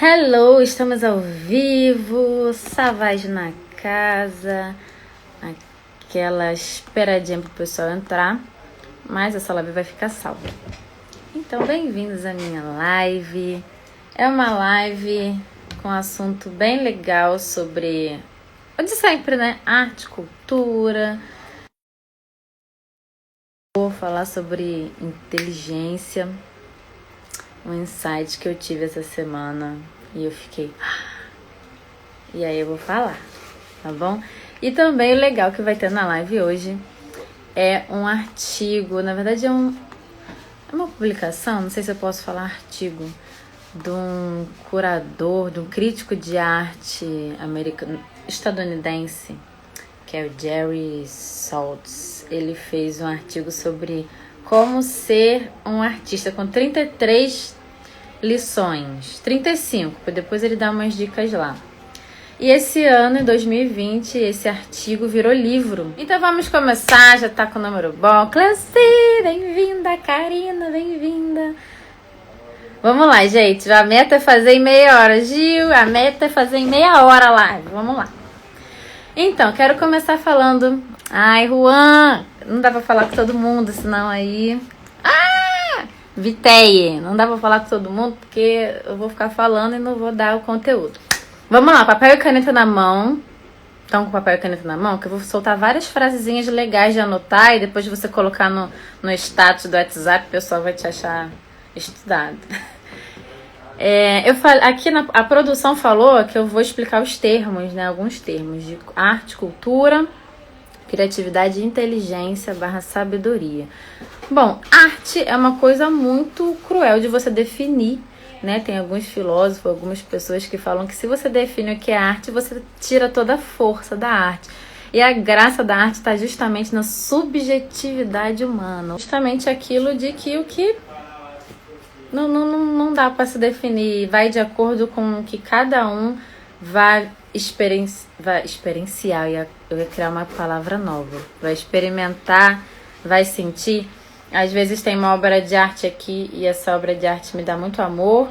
Hello, estamos ao vivo, Savage na casa, aquela esperadinha pro pessoal entrar, mas essa live vai ficar salva. Então, bem-vindos à minha live. É uma live com um assunto bem legal sobre o de sempre, né? Arte, cultura. Vou falar sobre inteligência. Um insight que eu tive essa semana e eu fiquei... E aí eu vou falar, tá bom? E também o legal que vai ter na live hoje é um artigo, na verdade é uma publicação, não sei se eu posso falar artigo, de um curador, de um crítico de arte estadunidense, que é o Jerry Saltz. Ele fez um artigo sobre como ser um artista com 33 lições, 35, depois ele dá umas dicas lá. E esse ano, em 2020, esse artigo virou livro. Então vamos começar, já tá com o número bom. Cleci, bem-vinda, Karina, bem-vinda. Vamos lá, gente, a meta é fazer em meia hora. Gil, a meta é fazer em meia hora a live, vamos lá. Então, quero começar falando... Ai, Juan, não dá pra falar com todo mundo, senão aí... Viteie, não dá pra falar com todo mundo, porque eu vou ficar falando e não vou dar o conteúdo. Vamos lá, papel e caneta na mão. Estão com papel e caneta na mão? Que eu vou soltar várias frasezinhas legais de anotar e depois você colocar no status do WhatsApp, o pessoal vai te achar estudado. Aqui a produção falou que eu vou explicar os termos, né? Alguns termos de arte, cultura, criatividade, inteligência / sabedoria. Bom, arte é uma coisa muito cruel de você definir, né? Tem alguns filósofos, algumas pessoas que falam que se você define o que é arte, você tira toda a força da arte. E a graça da arte está justamente na subjetividade humana. Justamente aquilo de que o que não dá para se definir, vai de acordo com o que cada um vai experienciar. Eu ia criar uma palavra nova. Vai experimentar, vai sentir. Às vezes tem uma obra de arte aqui e essa obra de arte me dá muito amor.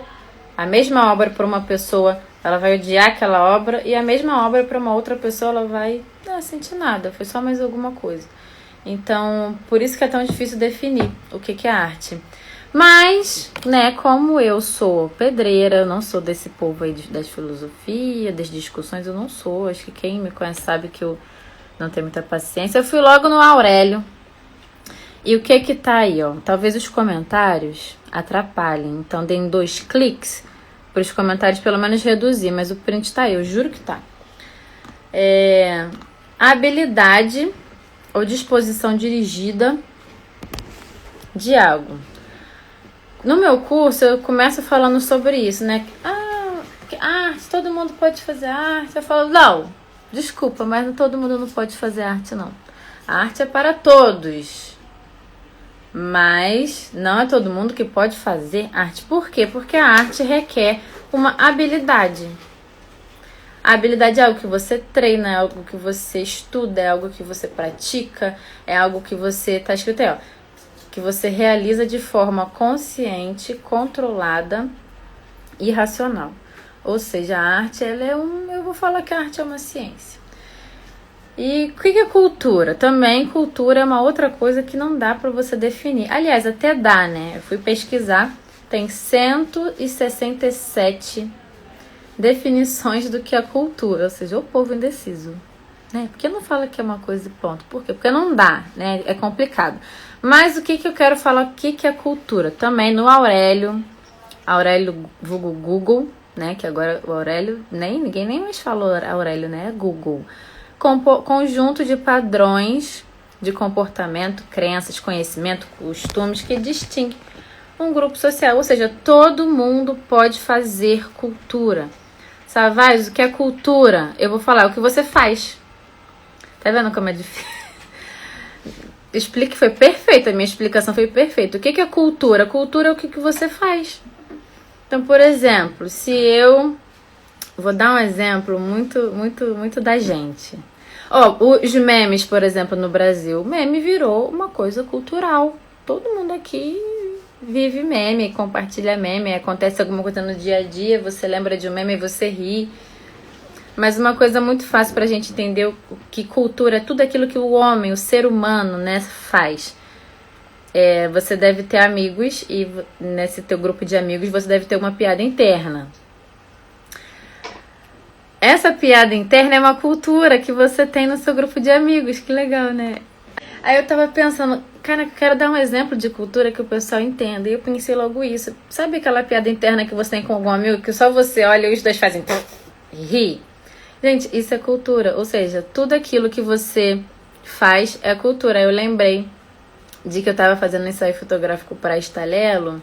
A mesma obra para uma pessoa, ela vai odiar aquela obra, e a mesma obra para uma outra pessoa, ela vai não sentir nada, foi só mais alguma coisa. Então, por isso que é tão difícil definir o que é arte. Mas, né, como eu sou pedreira, eu não sou desse povo aí das filosofias, das discussões, eu não sou. Acho que quem me conhece sabe que eu não tenho muita paciência. Eu fui logo no Aurélio. E o que tá aí, ó? Talvez os comentários atrapalhem. Então, deem 2 cliques para os comentários pelo menos reduzir. Mas o print tá aí, eu juro que tá. Habilidade ou disposição dirigida de algo. No meu curso, eu começo falando sobre isso, né? Arte, todo mundo pode fazer arte. Eu falo, não, desculpa, mas todo mundo não pode fazer arte, não. A arte é para todos. Mas não é todo mundo que pode fazer arte. Por quê? Porque a arte requer uma habilidade. A habilidade é algo que você treina, é algo que você estuda, é algo que você pratica, é algo que você... Tá escrito aí, ó. Que você realiza de forma consciente, controlada e racional. Ou seja, a arte, ela é eu vou falar que a arte é uma ciência. E o que é cultura? Também cultura é uma outra coisa que não dá para você definir. Aliás, até dá, né? Eu fui pesquisar, tem 167 definições do que é cultura. Ou seja, o povo indeciso, né? Porque não fala que é uma coisa e ponto. Por quê? Porque não dá, né? É complicado. Mas o que eu quero falar, o que é cultura? Também no Aurélio vulgo Google, né? Que agora o Aurélio, ninguém nem mais falou Aurélio, né? É Google. Conjunto de padrões de comportamento, crenças, conhecimento, costumes que distingue um grupo social. Ou seja, todo mundo pode fazer cultura. Savage, o que é cultura? Eu vou falar o que você faz. Tá vendo como é difícil? Explique, foi perfeito, a minha explicação foi perfeita. O que é cultura? Cultura é o que você faz. Então, por exemplo, se eu... Vou dar um exemplo muito da gente. Os memes, por exemplo, no Brasil. O meme virou uma coisa cultural. Todo mundo aqui vive meme, compartilha meme, acontece alguma coisa no dia a dia, você lembra de um meme e você ri. Mas uma coisa muito fácil pra gente entender que cultura é tudo aquilo que o homem, o ser humano, né, faz. Você deve ter amigos e nesse teu grupo de amigos você deve ter uma piada interna. Essa piada interna é uma cultura que você tem no seu grupo de amigos, que legal, né? Aí eu tava pensando, cara, eu quero dar um exemplo de cultura que o pessoal entenda. E eu pensei logo isso. Sabe aquela piada interna que você tem com algum amigo que só você olha e os dois fazem e ri? Gente, isso é cultura. Ou seja, tudo aquilo que você faz é cultura. Eu lembrei de que eu tava fazendo ensaio fotográfico para Estalelo.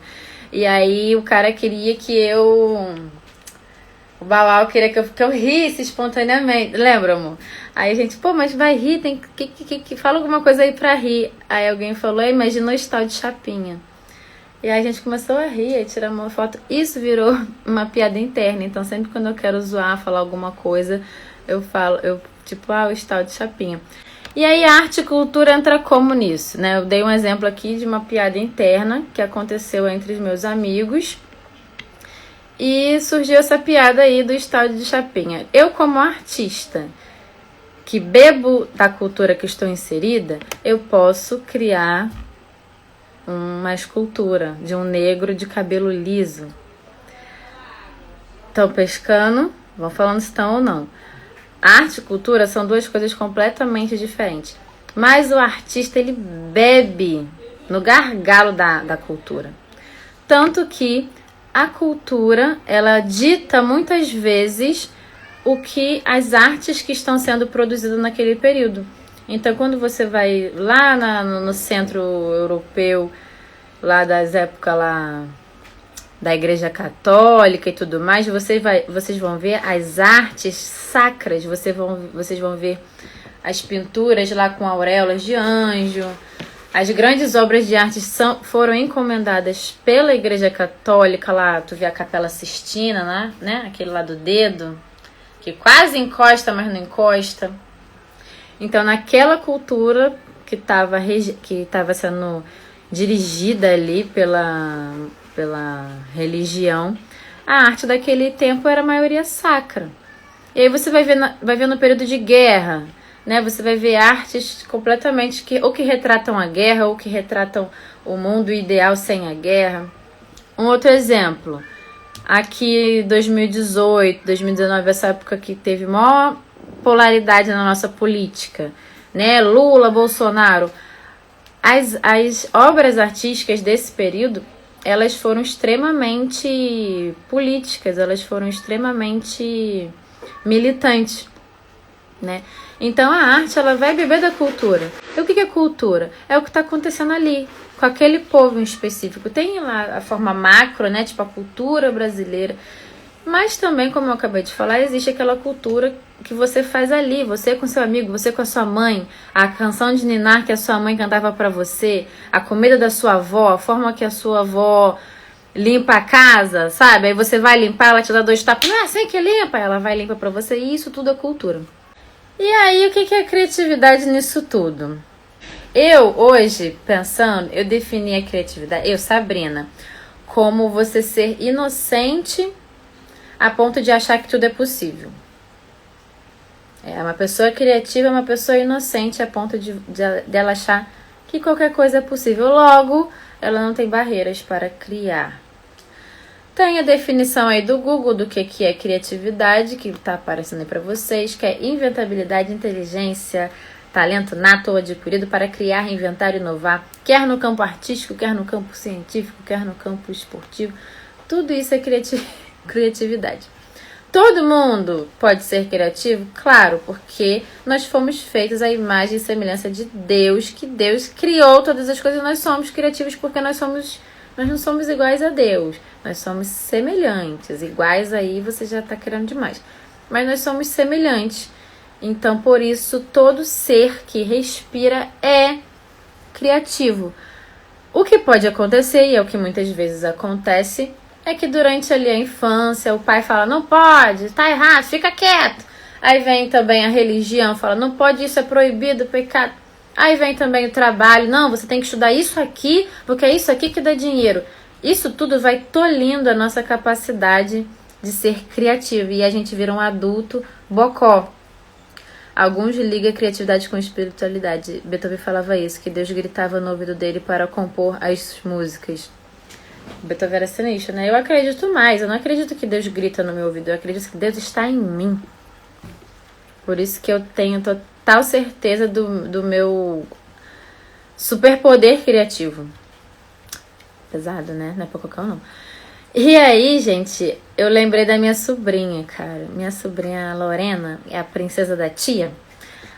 E aí o cara queria que o Balau queria que eu risse espontaneamente. Lembra, amor? Aí a gente, mas vai rir, tem que fala alguma coisa aí pra rir. Aí alguém falou, imagina o estado de chapinha. E aí a gente começou a rir, aí tiramos uma foto. Isso virou uma piada interna. Então sempre quando eu quero zoar, falar alguma coisa, eu falo, o estado de chapinha. E aí a arte e cultura entra como nisso, né? Eu dei um exemplo aqui de uma piada interna que aconteceu entre os meus amigos. E surgiu essa piada aí do estado de chapinha. Eu, como artista, que bebo da cultura que estou inserida, eu posso criar uma escultura de um negro de cabelo liso. Estão pescando? Vão falando se estão ou não. Arte e cultura são duas coisas completamente diferentes. Mas o artista, ele bebe no gargalo da cultura. Tanto que a cultura, ela dita muitas vezes o que as artes que estão sendo produzidas naquele período. Então, quando você vai lá no centro europeu, lá das épocas lá da Igreja Católica e tudo mais, vocês vão ver as artes sacras, vocês vão ver as pinturas lá com auréolas de anjo. As grandes obras de arte foram encomendadas pela Igreja Católica, lá tu vê a Capela Sistina, né? Aquele lá do dedo, que quase encosta, mas não encosta. Então, naquela cultura que estava sendo dirigida ali pela religião, a arte daquele tempo era a maioria sacra. E aí você vai ver no período de guerra, né? Você vai ver artes completamente que retratam a guerra ou que retratam o mundo ideal sem a guerra. Um outro exemplo, aqui 2018, 2019, essa época que teve maior polaridade na nossa política, né? Lula, Bolsonaro. As obras artísticas desse período, elas foram extremamente políticas, elas foram extremamente militantes, né? Então a arte, ela vai beber da cultura. E o que é cultura? É o que está acontecendo ali, com aquele povo em específico. Tem lá a forma macro, né? Tipo a cultura brasileira. Mas também, como eu acabei de falar, existe aquela cultura que você faz ali, você com seu amigo, você com a sua mãe, a canção de ninar que a sua mãe cantava pra você, a comida da sua avó, a forma que a sua avó limpa a casa, sabe? Aí você vai limpar, ela te dá 2 tapas, não é assim que limpa, ela vai limpar pra você, e isso tudo é cultura. E aí, o que é criatividade nisso tudo? Eu, hoje, pensando, eu defini a criatividade, Sabrina, como você ser inocente a ponto de achar que tudo é possível. Uma pessoa criativa é uma pessoa inocente a ponto de ela achar que qualquer coisa é possível. Logo, ela não tem barreiras para criar. Tem a definição aí do Google do que é criatividade, que está aparecendo aí para vocês, que é inventabilidade, inteligência, talento nato ou adquirido para criar, reinventar e inovar, quer no campo artístico, quer no campo científico, quer no campo esportivo. Tudo isso é criatividade. Todo mundo pode ser criativo? Claro, porque nós fomos feitos à imagem e semelhança de Deus, que Deus criou todas as coisas e nós somos criativos porque nós não somos iguais a Deus, nós somos semelhantes. Iguais aí você já está querendo demais, mas nós somos semelhantes. Então, por isso, todo ser que respira é criativo. O que pode acontecer, e é o que muitas vezes acontece, é que durante ali a infância o pai fala, não pode, tá errado, fica quieto. Aí vem também a religião, fala, não pode, isso é proibido, pecado. Aí vem também o trabalho. Não, você tem que estudar isso aqui, porque é isso aqui que dá dinheiro. Isso tudo vai tolhindo a nossa capacidade de ser criativo. E a gente vira um adulto bocó. Alguns ligam a criatividade com espiritualidade. Beethoven falava isso, que Deus gritava no ouvido dele para compor as músicas. Beethoven era sinistro, né? Eu acredito mais. Eu não acredito que Deus grita no meu ouvido. Eu acredito que Deus está em mim. Por isso que eu tenho total certeza do meu superpoder criativo. Pesado, né? Não é pra qualquer um, não. E aí, gente, eu lembrei da minha sobrinha, cara. Minha sobrinha Lorena, é a princesa da tia.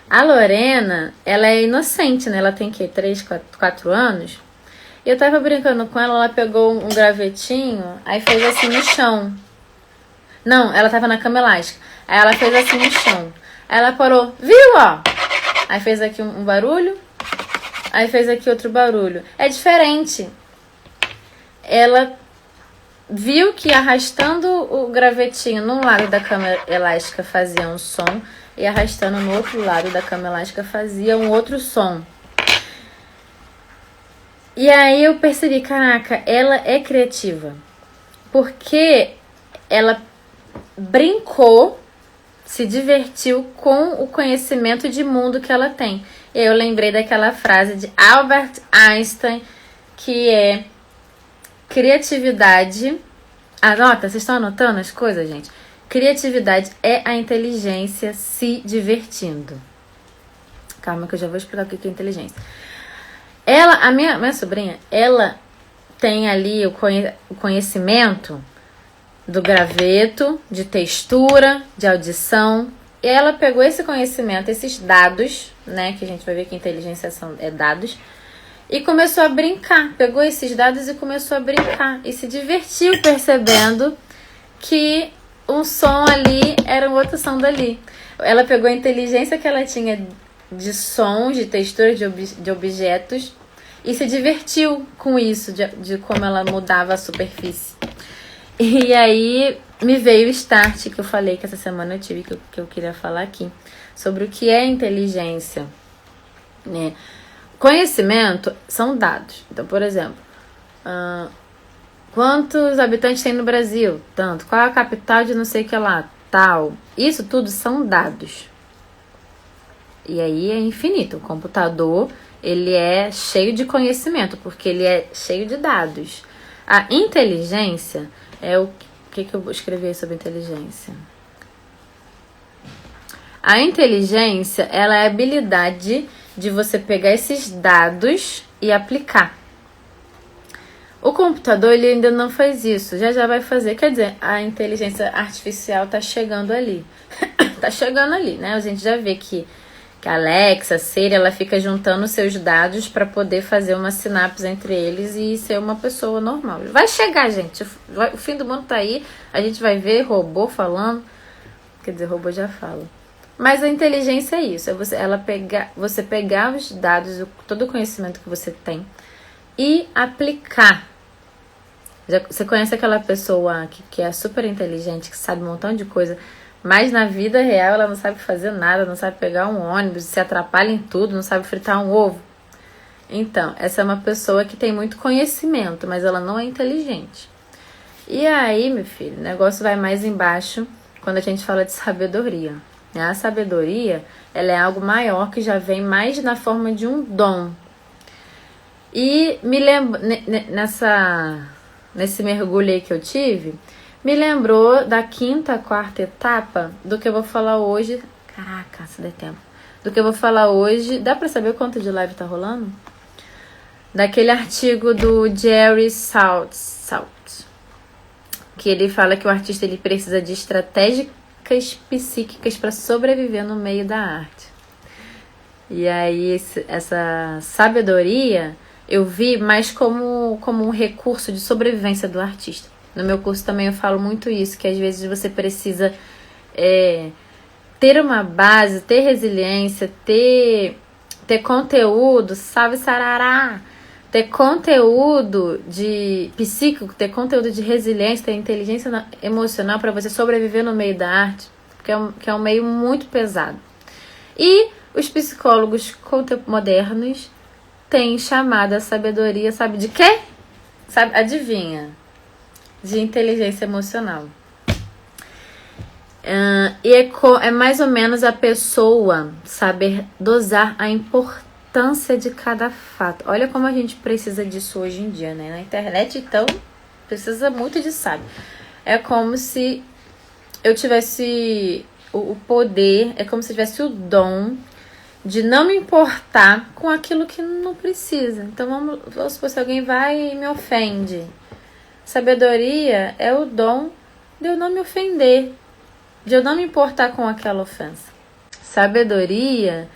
A Lorena, ela é inocente, né? Ela tem, 3, 4 anos. E eu tava brincando com ela, ela pegou um gravetinho, aí fez assim no chão. Não, ela tava na cama elástica. Aí ela fez assim no chão. Aí ela parou, viu, ó? Aí fez aqui um barulho, aí fez aqui outro barulho. É diferente. Ela viu que arrastando o gravetinho num lado da cama elástica fazia um som e arrastando no outro lado da cama elástica fazia um outro som. E aí eu percebi, caraca, ela é criativa. Porque ela brincou, se divertiu com o conhecimento de mundo que ela tem. E eu lembrei daquela frase de Albert Einstein, que é: criatividade... Anota, vocês estão anotando as coisas, gente? Criatividade é a inteligência se divertindo. Calma que eu já vou explicar o que é inteligência. A minha sobrinha, ela tem ali o conhecimento do graveto, de textura, de audição. E ela pegou esse conhecimento, esses dados, né? Que a gente vai ver que inteligência é dados. E começou a brincar. Pegou esses dados e começou a brincar. E se divertiu percebendo que um som ali era um outro som dali. Ela pegou a inteligência que ela tinha de sons, de textura, de objetos. E se divertiu com isso, de como ela mudava a superfície. E aí me veio o start que eu falei que essa semana eu tive, que eu queria falar aqui. Sobre o que é inteligência, né? Conhecimento são dados. Então, por exemplo, quantos habitantes tem no Brasil? Tanto. Qual é a capital de não sei o que lá? Tal. Isso tudo são dados. E aí é infinito. O computador, ele é cheio de conhecimento, porque ele é cheio de dados. A inteligência é o que eu vou escrever sobre inteligência? A inteligência, ela é a habilidade de você pegar esses dados e aplicar. O computador, ele ainda não faz isso, já vai fazer. Quer dizer, a inteligência artificial tá chegando ali. Tá chegando ali, né? A gente já vê que a Alexa, a Siri, ela fica juntando seus dados para poder fazer uma sinapse entre eles e ser uma pessoa normal. Vai chegar, gente. O fim do mundo tá aí. A gente vai ver robô falando. Quer dizer, robô já fala. Mas a inteligência é isso, é você pegar os dados, todo o conhecimento que você tem e aplicar. Você conhece aquela pessoa que é super inteligente, que sabe um montão de coisa, mas na vida real ela não sabe fazer nada, não sabe pegar um ônibus, se atrapalha em tudo, não sabe fritar um ovo? Então, essa é uma pessoa que tem muito conhecimento, mas ela não é inteligente. E aí, meu filho, o negócio vai mais embaixo quando a gente fala de sabedoria. A sabedoria, ela é algo maior que já vem mais na forma de um dom. E me lembro, nesse mergulho aí que eu tive, me lembrou da 5ª, 4ª etapa do que eu vou falar hoje. Caraca, se der tempo. Do que eu vou falar hoje. Dá pra saber quanto de live tá rolando? Daquele artigo do Jerry Saltz, que ele fala que o artista ele precisa de estratégias psíquicas para sobreviver no meio da arte. E aí essa sabedoria eu vi mais como um recurso de sobrevivência do artista. No meu curso também eu falo muito isso, que às vezes você precisa ter uma base, ter resiliência, ter conteúdo, salve sarará, ter conteúdo de psíquico, ter conteúdo de resiliência, ter inteligência emocional para você sobreviver no meio da arte, que é um meio muito pesado. E os psicólogos modernos têm chamado a sabedoria, sabe de quê? Sabe, adivinha? De inteligência emocional. E é mais ou menos a pessoa saber dosar a importância de cada fato. Olha como a gente precisa disso hoje em dia, né? Na internet, então, precisa muito de sabe. É como se eu tivesse o poder, é como se eu tivesse o dom de não me importar com aquilo que não precisa. Então, vamos supor, se alguém vai e me ofende. Sabedoria é o dom de eu não me ofender, de eu não me importar com aquela ofensa. Sabedoria,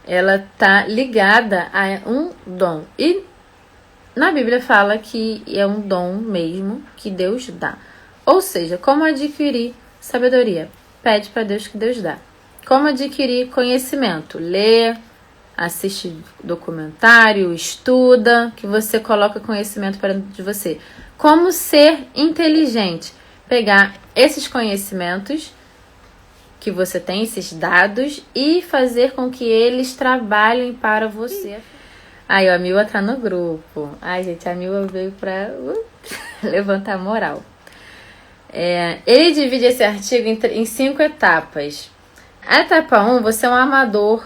ela tá ligada a um dom. E na Bíblia fala que é um dom mesmo que Deus dá. Ou seja, como adquirir sabedoria? Pede para Deus que Deus dá. Como adquirir conhecimento? Lê, assiste documentário, estuda, que você coloca conhecimento para dentro de você. Como ser inteligente? Pegar esses conhecimentos que você tem, esses dados, e fazer com que eles trabalhem para você. Aí, a Mila tá no grupo. Ai, gente, a Mila veio para levantar a moral. Ele divide esse artigo em 5 etapas. A etapa 1, você é um amador.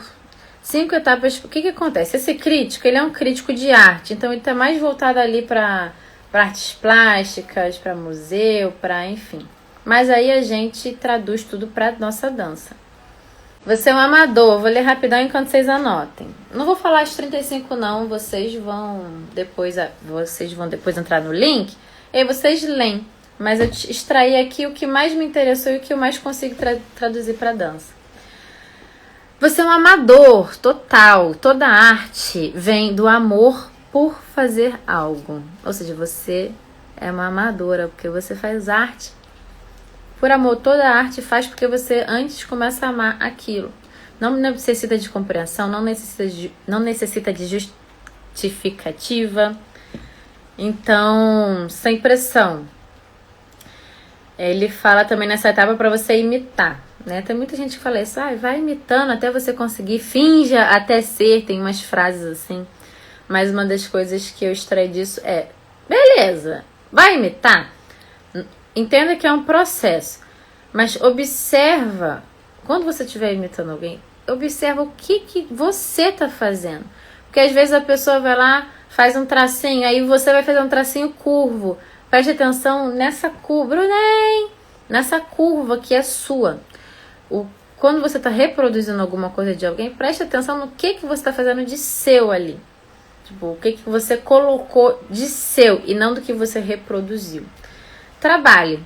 5 etapas, o que acontece? Esse crítico, ele é um crítico de arte, então ele está mais voltado ali para artes plásticas, para museu, para enfim. Mas aí a gente traduz tudo para nossa dança. Você é um amador, vou ler rapidão enquanto vocês anotem. Não vou falar as 35 não, vocês vão depois entrar no link, e aí vocês leem. Mas eu extraí aqui o que mais me interessou e o que eu mais consigo traduzir para dança. Você é um amador total. Toda arte vem do amor por fazer algo. Ou seja, você é uma amadora porque você faz arte por amor. Toda arte faz porque você antes começa a amar aquilo. Não necessita de compreensão, não necessita de justificativa. Então, sem pressão. Ele fala também nessa etapa para você imitar, né? Tem muita gente que fala isso, vai imitando até você conseguir, finja até ser, tem umas frases assim. Mas uma das coisas que eu extraí disso é, beleza, vai imitar? Entenda que é um processo, mas observa, quando você estiver imitando alguém, observa o que você tá fazendo. Porque às vezes a pessoa vai lá, faz um tracinho, aí você vai fazer um tracinho curvo. Preste atenção nessa curva, Brunem, nessa curva que é sua. Quando você está reproduzindo alguma coisa de alguém, preste atenção no que você está fazendo de seu ali. Tipo, o que você colocou de seu e não do que você reproduziu. Trabalhe.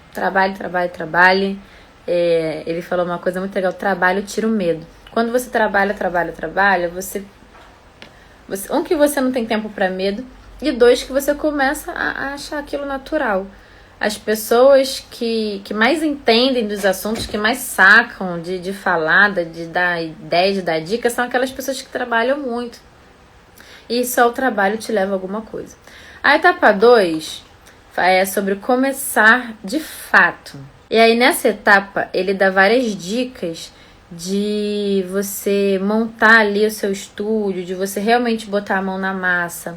Ele falou uma coisa muito legal, trabalho tira o medo. Quando você trabalha, você que você não tem tempo para medo, e 2, que você começa a achar aquilo natural. As pessoas que mais entendem dos assuntos, que mais sacam de falar, de dar ideia, de dar dicas, são aquelas pessoas que trabalham muito. E só o trabalho te leva a alguma coisa. A etapa 2 é sobre começar de fato. E aí nessa etapa ele dá várias dicas de você montar ali o seu estúdio, de você realmente botar a mão na massa.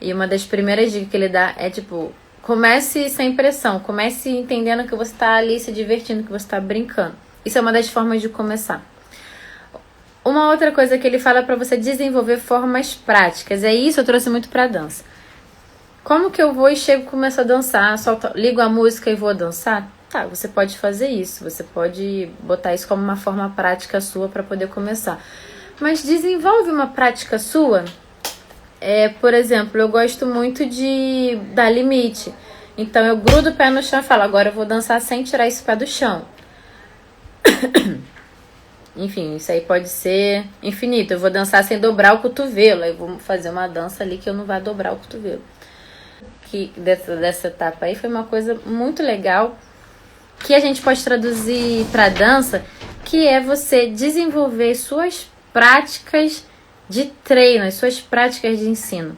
E uma das primeiras dicas que ele dá é tipo, comece sem pressão, comece entendendo que você está ali se divertindo, que você está brincando. Isso é uma das formas de começar. Uma outra coisa que ele fala para você desenvolver formas práticas, isso eu trouxe muito para dança. Como que eu vou e chego e começo a dançar, ligo a música e vou dançar? Tá, você pode fazer isso, você pode botar isso como uma forma prática sua para poder começar. Mas desenvolve uma prática sua. Por exemplo, eu gosto muito de dar limite. Então eu grudo o pé no chão e falo, agora eu vou dançar sem tirar esse pé do chão. Enfim, isso aí pode ser infinito. Eu vou dançar sem dobrar o cotovelo. Aí eu vou fazer uma dança ali que eu não vá dobrar o cotovelo. Que dessa etapa aí foi uma coisa muito legal que a gente pode traduzir para dança, que é você desenvolver suas práticas de treino, as suas práticas de ensino.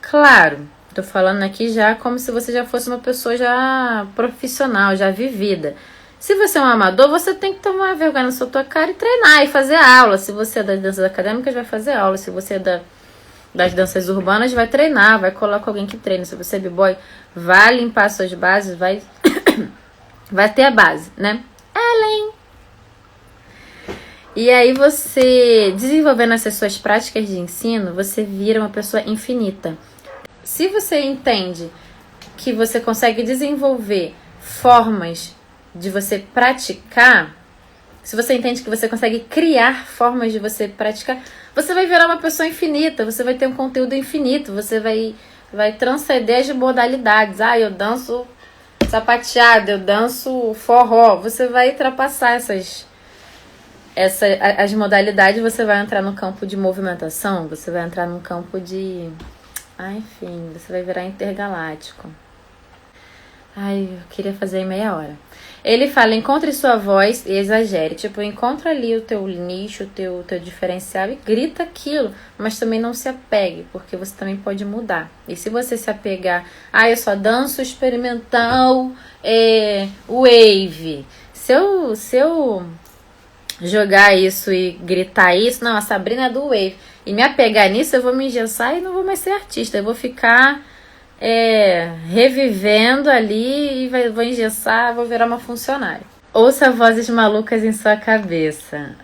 Claro, tô falando aqui já como se você já fosse uma pessoa já profissional, já vivida. Se você é um amador, você tem que tomar vergonha na sua tua cara e treinar e fazer aula. Se você é das danças acadêmicas, vai fazer aula. Se você é das danças urbanas, vai treinar, vai colar com alguém que treina. Se você é b-boy, vai limpar suas bases, vai ter a base, né? Ellen! E aí você, desenvolvendo essas suas práticas de ensino, você vira uma pessoa infinita. Se você entende que você consegue desenvolver formas de você praticar, se você entende que você consegue criar formas de você praticar, você vai virar uma pessoa infinita, você vai ter um conteúdo infinito, você vai transcender as modalidades. Ah, eu danço sapateado, eu danço forró. Você vai ultrapassar as modalidades, você vai entrar no campo de movimentação, você vai entrar no campo de... enfim, você vai virar intergaláctico. Eu queria fazer em meia hora. Ele fala, encontre sua voz e exagere. Tipo, encontra ali o teu nicho, o teu diferencial e grita aquilo. Mas também não se apegue, porque você também pode mudar. E se você se apegar, eu só danço experimental, wave. Se eu jogar isso e gritar isso, não, a Sabrina é do wave, e me apegar nisso, eu vou me engessar e não vou mais ser artista. Eu vou ficar revivendo ali e vou engessar, vou virar uma funcionária. Ouça vozes malucas em sua cabeça.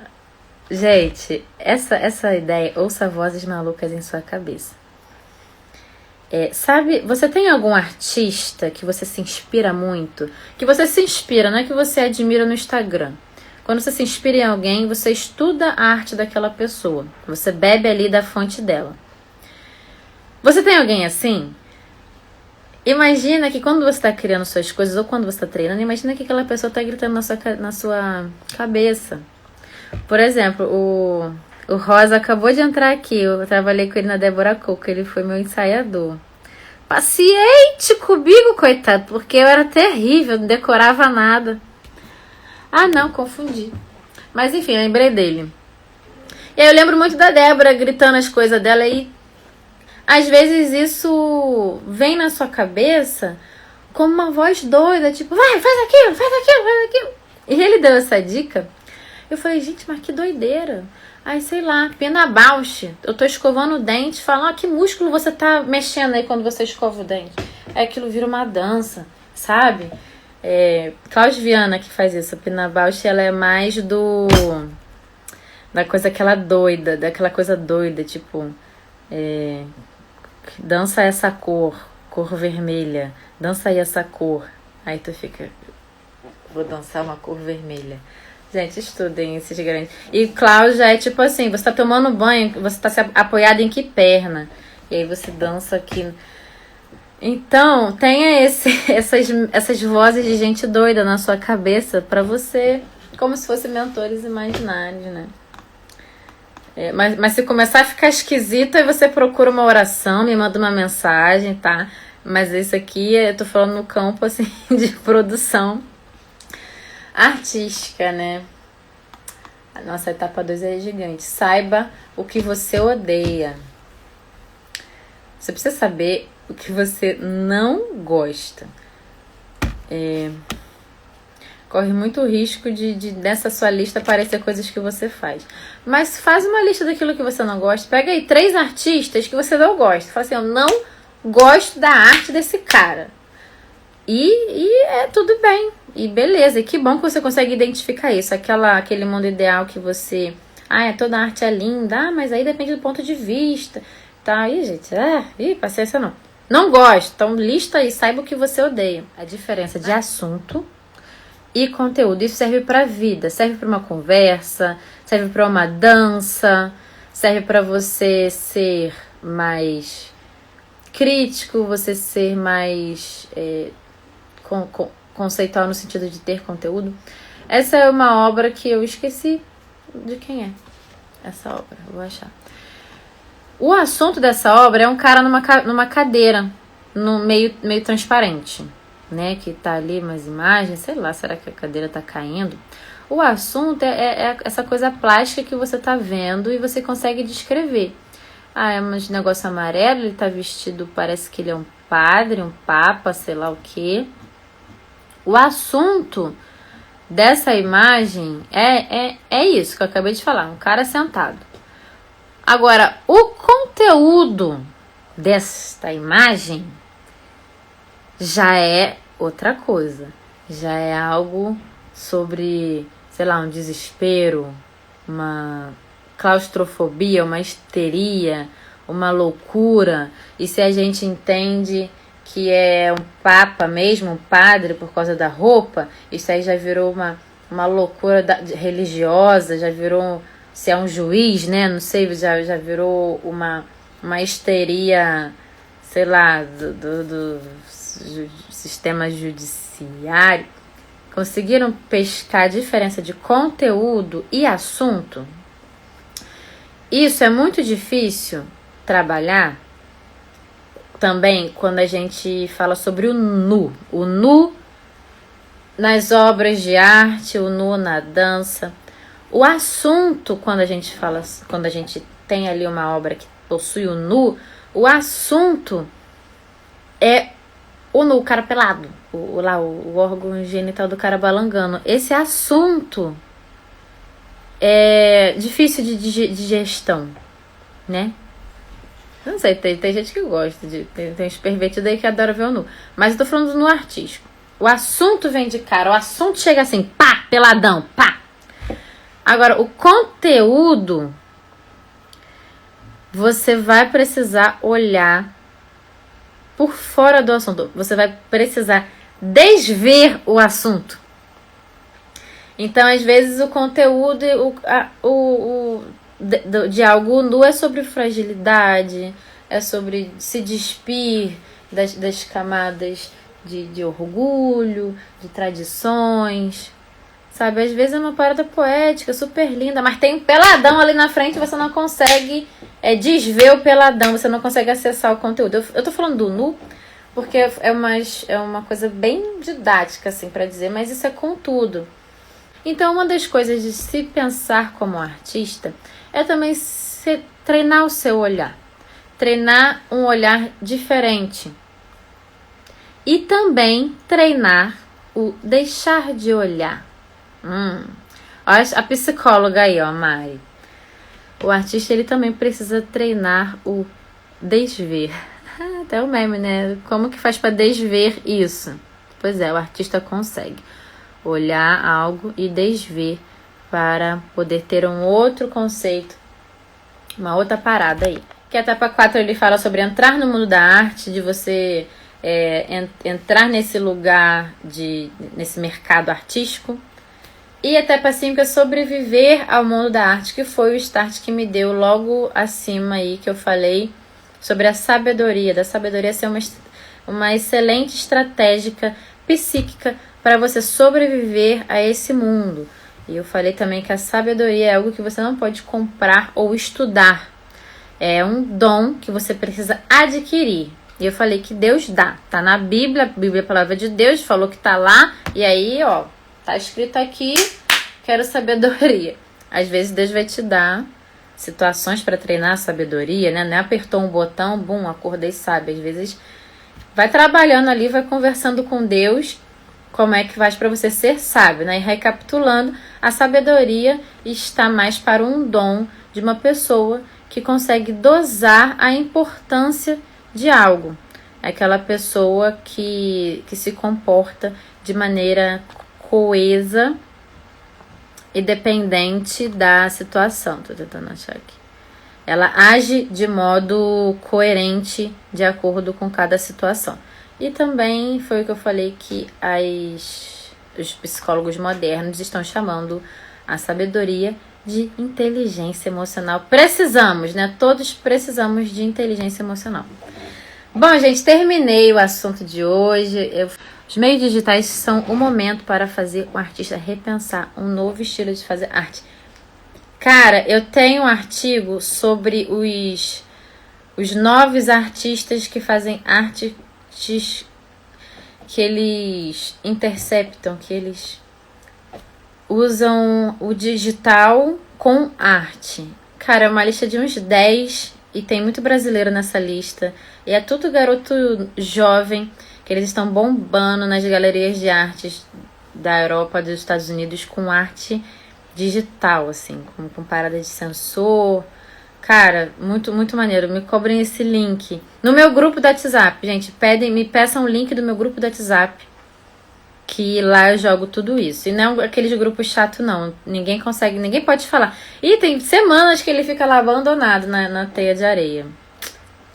Gente, essa ideia, ouça vozes malucas em sua cabeça. Sabe, você tem algum artista que você se inspira muito? Que você se inspira, não é que você admira no Instagram. Quando você se inspira em alguém, você estuda a arte daquela pessoa. Você bebe ali da fonte dela. Você tem alguém assim? Imagina que quando você está criando suas coisas ou quando você está treinando, imagina que aquela pessoa está gritando na sua cabeça. Por exemplo, o Rosa acabou de entrar aqui. Eu trabalhei com ele na Débora Coco. Ele foi meu ensaiador. Paciente comigo, coitado, porque eu era terrível, não decorava nada. Não, confundi. Mas enfim, lembrei dele. E aí eu lembro muito da Débora gritando as coisas dela e às vezes isso vem na sua cabeça como uma voz doida, tipo, vai, faz aquilo, faz aquilo, faz aquilo. E ele deu essa dica. Eu falei, gente, mas que doideira. Sei lá, Pina Bausch. Eu tô escovando o dente, falam, que músculo você tá mexendo aí quando você escova o dente. Aí aquilo vira uma dança, sabe? Cláudia Viana que faz isso. A Pina Bausch, ela é mais da coisa daquela coisa doida, tipo, dança essa cor vermelha, dança aí essa cor. Aí tu fica, vou dançar uma cor vermelha. Gente, estudem esses grandes. E Cláudia é tipo assim, você tá tomando banho, você tá apoiado em que perna? E aí você dança aqui. Então, tenha essas vozes de gente doida na sua cabeça pra você, como se fossem mentores imaginários, né? Mas se começar a ficar esquisito, aí você procura uma oração, me manda uma mensagem, tá? Mas isso aqui, eu tô falando no campo, assim, de produção artística, né? A nossa etapa 2 é gigante. Saiba o que você odeia. Você precisa saber o que você não gosta. Corre muito risco de nessa sua lista aparecer coisas que você faz. Mas faz uma lista daquilo que você não gosta. Pega aí 3 artistas que você não gosta. Fala assim, eu não gosto da arte desse cara. E é tudo bem. E beleza. E que bom que você consegue identificar isso. Aquele mundo ideal que você... toda arte é linda. Mas aí depende do ponto de vista. Tá aí, gente. Paciência não. Não gosto. Então lista aí. Saiba o que você odeia. A diferença de assunto e conteúdo. Isso serve pra vida. Serve pra uma conversa. Serve pra uma dança. Serve pra você ser mais crítico. Você ser mais... conceitual no sentido de ter conteúdo. Essa é uma obra que eu esqueci de quem é essa obra, eu vou achar. O assunto dessa obra é um cara numa cadeira, no meio transparente, né, que tá ali umas imagens, sei lá, será que a cadeira tá caindo? O assunto é essa coisa plástica que você tá vendo e você consegue descrever. É um negócio amarelo, ele tá vestido, parece que ele é um padre, um papa, sei lá o quê. O assunto dessa imagem é isso que eu acabei de falar, um cara sentado. Agora, o conteúdo desta imagem já é outra coisa. Já é algo sobre, sei lá, um desespero, uma claustrofobia, uma histeria, uma loucura. E se a gente entende que é um papa mesmo, um padre, por causa da roupa, isso aí já virou uma loucura religiosa, já virou, se é um juiz, né, não sei, já virou uma histeria, sei lá, do sistema judiciário. Conseguiram pescar a diferença de conteúdo e assunto? Isso é muito difícil trabalhar também quando a gente fala sobre o nu nas obras de arte, o nu na dança. O assunto, quando a gente tem ali uma obra que possui o nu, o assunto é o nu, o cara pelado, o órgão genital do cara balangando. Esse assunto é difícil de gestão, né? Não sei, tem gente que gosta, tem uns pervertidos aí que adoram ver o nu. Mas eu tô falando do nu artístico. O assunto vem de cara, o assunto chega assim, pá, peladão, pá. Agora, o conteúdo, você vai precisar olhar por fora do assunto. Você vai precisar desver o assunto. Então, às vezes, o conteúdo de algo nu é sobre fragilidade, é sobre se despir das camadas de orgulho, de tradições, sabe? Às vezes é uma parada poética, super linda, mas tem um peladão ali na frente e você não consegue desver o peladão, você não consegue acessar o conteúdo. Eu tô falando do nu porque é uma coisa bem didática, assim, pra dizer, mas isso é contudo. Então, uma das coisas de se pensar como artista é também treinar o seu olhar. Treinar um olhar diferente. E também treinar o deixar de olhar. Olha a psicóloga aí, ó, Mari. O artista, ele também precisa treinar o desver. Até o meme, né? Como que faz para desver isso? Pois é, o artista consegue olhar algo e desver para poder ter um outro conceito, uma outra parada aí. Que a etapa 4 ele fala sobre entrar no mundo da arte, de você entrar nesse lugar, nesse mercado artístico. E a etapa 5 é sobreviver ao mundo da arte, que foi o start que me deu logo acima aí, que eu falei sobre a sabedoria, da sabedoria ser uma excelente estratégia psíquica para você sobreviver a esse mundo. E eu falei também que a sabedoria é algo que você não pode comprar ou estudar. É um dom que você precisa adquirir. E eu falei que Deus dá. Tá na Bíblia, a Bíblia é a palavra de Deus, falou que tá lá. E aí, ó, tá escrito aqui, quero sabedoria. Às vezes Deus vai te dar situações para treinar a sabedoria, né? Não apertou um botão, bum, acordei sábio. Às vezes vai trabalhando ali, vai conversando com Deus, como é que faz para você ser sábio, né? E recapitulando, a sabedoria está mais para um dom de uma pessoa que consegue dosar a importância de algo. É aquela pessoa que se comporta de maneira coesa e dependente da situação. Tô tentando achar aqui. Ela age de modo coerente de acordo com cada situação. E também foi o que eu falei que os psicólogos modernos estão chamando a sabedoria de inteligência emocional. Precisamos, né? Todos precisamos de inteligência emocional. Bom, gente, terminei o assunto de hoje. Os meios digitais são o momento para fazer o artista repensar um novo estilo de fazer arte. Cara, eu tenho um artigo sobre os novos artistas que fazem arte que eles interceptam, que eles usam o digital com arte. Cara, é uma lista de uns 10 e tem muito brasileiro nessa lista. E é tudo garoto jovem, que eles estão bombando nas galerias de artes da Europa, dos Estados Unidos, com arte digital, assim, com parada de sensor. Cara, muito, muito maneiro. Me cobrem esse link. No meu grupo do WhatsApp, gente, me peçam o link do meu grupo do WhatsApp, que lá eu jogo tudo isso. E não aqueles grupos chato não. Ninguém pode falar. E tem semanas que ele fica lá abandonado na teia de areia.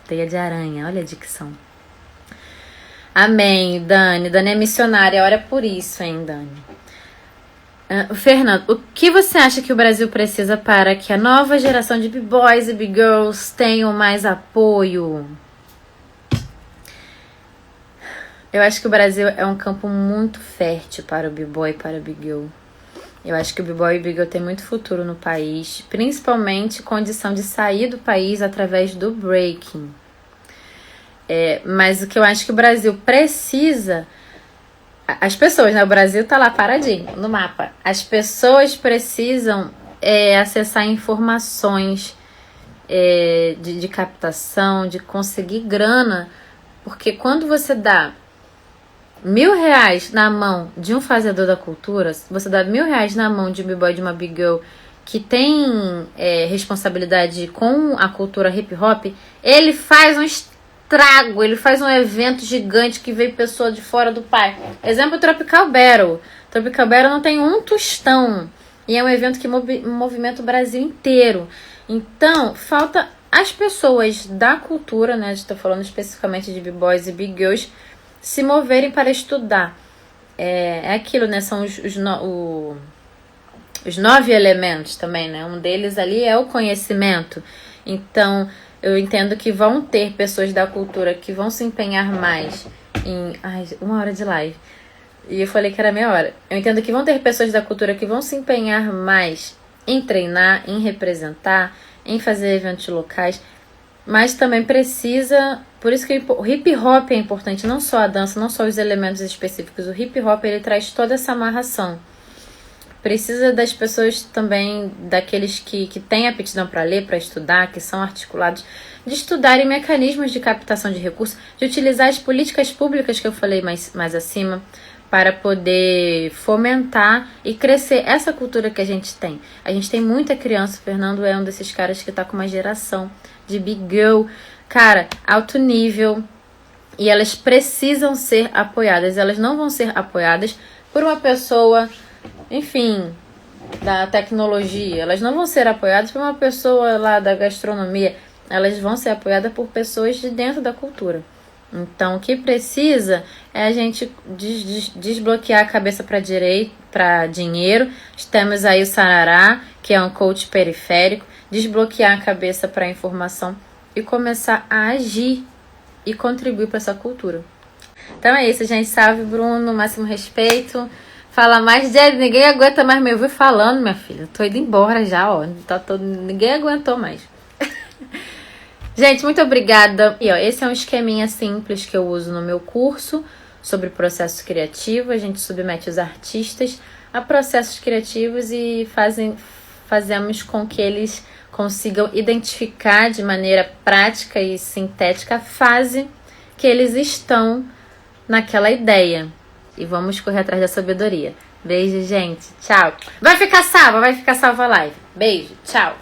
Teia de aranha, olha a dicção. Amém, Dani. Dani é missionária, ora por isso, hein, Dani. Fernando, o que você acha que o Brasil precisa para que a nova geração de b-boys e b-girls tenham mais apoio? Eu acho que o Brasil é um campo muito fértil para o b-boy e para o b-girl. Eu acho que o b-boy e o b-girl tem muito futuro no país, principalmente condição de sair do país através do breaking. Mas o que eu acho que o Brasil precisa... As pessoas, né? O Brasil tá lá paradinho no mapa. As pessoas precisam acessar informações de captação, de conseguir grana. Porque quando você dá R$1.000 na mão de um fazedor da cultura, você dá R$1.000 na mão de um b-boy, de uma b-girl que tem responsabilidade com a cultura hip hop, ele faz um estrago, ele faz um evento gigante que veio pessoa de fora do país. Exemplo, Tropical Battle. Tropical Battle não tem um tostão. E é um evento que movimenta o Brasil inteiro. Então, falta as pessoas da cultura, né? Estou falando especificamente de b-boys e b-girls, se moverem para estudar. É aquilo, né? São os 9 elementos também, né? Um deles ali é o conhecimento. Então, eu entendo que vão ter pessoas da cultura que vão se empenhar mais em... Ai, 1 hora de live. E eu falei que era meia hora. Eu entendo que vão ter pessoas da cultura que vão se empenhar mais em treinar, em representar, em fazer eventos locais. Mas também precisa... Por isso que o hip hop é importante. Não só a dança, não só os elementos específicos. O hip hop, ele traz toda essa amarração. Precisa das pessoas também, daqueles que têm aptidão para ler, para estudar, que são articulados, de estudarem mecanismos de captação de recursos, de utilizar as políticas públicas que eu falei mais acima, para poder fomentar e crescer essa cultura que a gente tem. A gente tem muita criança, o Fernando é um desses caras que está com uma geração de big girl, cara, alto nível, e elas precisam ser apoiadas. Elas não vão ser apoiadas por uma pessoa... Enfim, da tecnologia. Elas não vão ser apoiadas por uma pessoa lá da gastronomia. Elas vão ser apoiadas por pessoas de dentro da cultura. Então, o que precisa é a gente desbloquear a cabeça para dinheiro. Temos aí o Sarará, que é um coach periférico. Desbloquear a cabeça para informação e começar a agir e contribuir para essa cultura. Então é isso, gente. Salve, Bruno. Máximo respeito. Fala mais, Jé, ninguém aguenta mais me ouvir falando, minha filha. Tô indo embora já, ó. Ninguém aguentou mais. Gente, muito obrigada. E ó, esse é um esqueminha simples que eu uso no meu curso sobre processo criativo. A gente submete os artistas a processos criativos e fazemos com que eles consigam identificar de maneira prática e sintética a fase que eles estão naquela ideia. E vamos correr atrás da sabedoria. Beijo, gente. Tchau. Vai ficar salva a live. Beijo. Tchau.